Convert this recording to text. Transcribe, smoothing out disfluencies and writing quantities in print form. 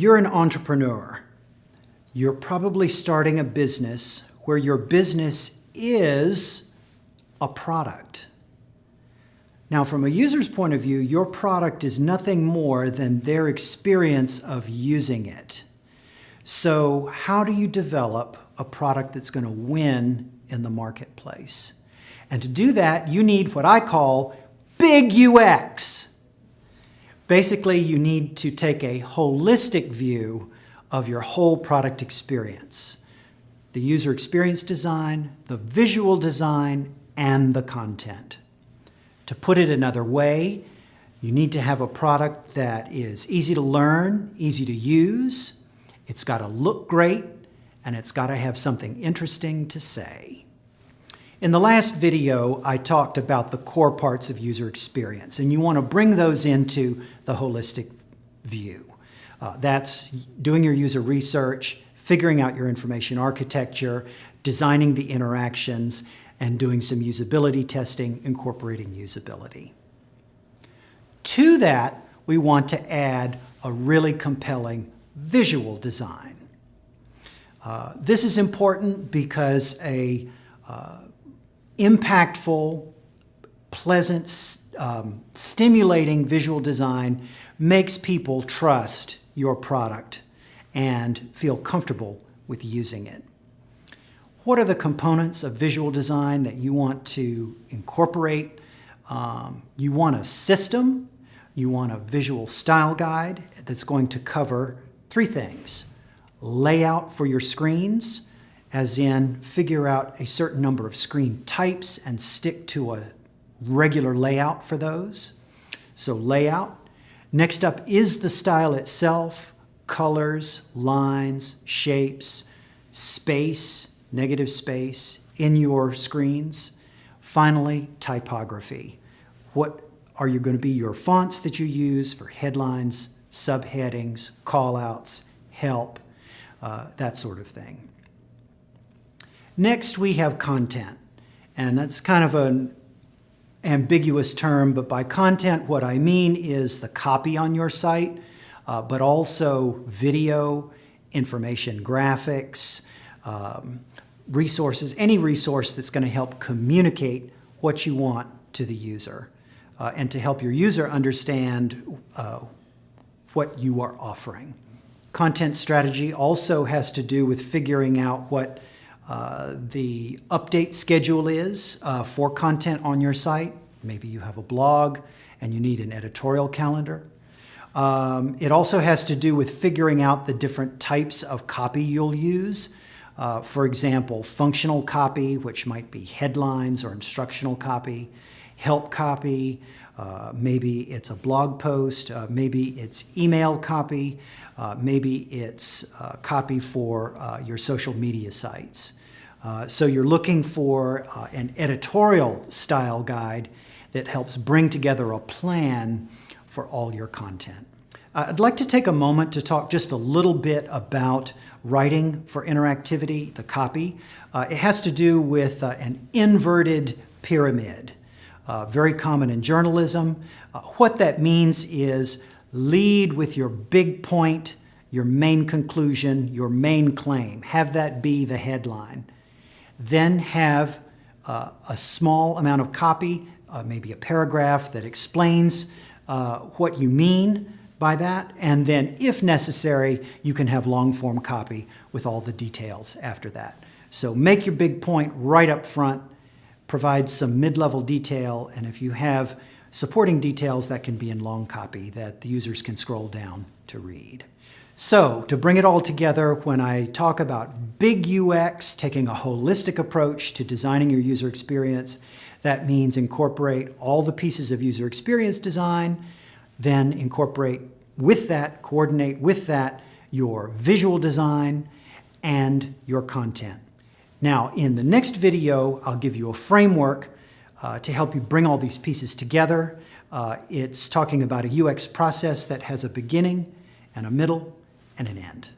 You're an entrepreneur. You're probably starting a business where your business is a product. Now, from a user's point of view, your product is nothing more than their experience of using it. So how do you develop a product that's going to win in the marketplace? And to do that, you need what I call big UX. Basically, you need to take a holistic view of your whole product experience. The user experience design, the visual design, and the content. To put it another way, you need to have a product that is easy to learn, easy to use, it's got to look great, and it's got to have something interesting to say. In the last video, I talked about the core parts of user experience, and you want to bring those into the holistic view. That's doing your user research, figuring out your information architecture, designing the interactions, and doing some usability testing, incorporating usability. To that, we want to add a really compelling visual design. This is important because a impactful, pleasant, stimulating visual design makes people trust your product and feel comfortable with using it. What are the components of visual design that you want to incorporate? You want a system, you want a visual style guide that's going to cover three things. Layout for your screens, as in figure out a certain number of screen types and stick to a regular layout for those. So layout. Next up is the style itself, colors, lines, shapes, space, negative space in your screens. Finally, typography. What are going to be your fonts that you use for headlines, subheadings, callouts, help, that sort of thing. Next, we have content, and that's kind of an ambiguous term, but by content, what I mean is the copy on your site, but also video, information graphics, resources, any resource that's going to help communicate what you want to the user and to help your user understand what you are offering. Content strategy also has to do with figuring out what the update schedule is for content on your site. Maybe you have a blog and you need an editorial calendar. It also has to do with figuring out the different types of copy you'll use. For example, functional copy, which might be headlines or instructional copy, help copy, maybe it's a blog post, maybe it's email copy, maybe it's copy for your social media sites. So you're looking for an editorial style guide that helps bring together a plan for all your content. I'd like to take a moment to talk just a little bit about writing for interactivity, the copy. It has to do with an inverted pyramid, very common in journalism. What that means is lead with your big point, your main conclusion, your main claim. Have that be the headline. Then have a small amount of copy, maybe a paragraph that explains what you mean by that, and then if necessary, you can have long form copy with all the details after that. So make your big point right up front, provide some mid-level detail, and if you have supporting details, that can be in long copy that the users can scroll down to read. So to bring it all together, when I talk about big UX, taking a holistic approach to designing your user experience, that means incorporate all the pieces of user experience design, then incorporate with that, coordinate with that, your visual design and your content. Now, in the next video, I'll give you a framework to help you bring all these pieces together. It's talking about a UX process that has a beginning and a middle and an end.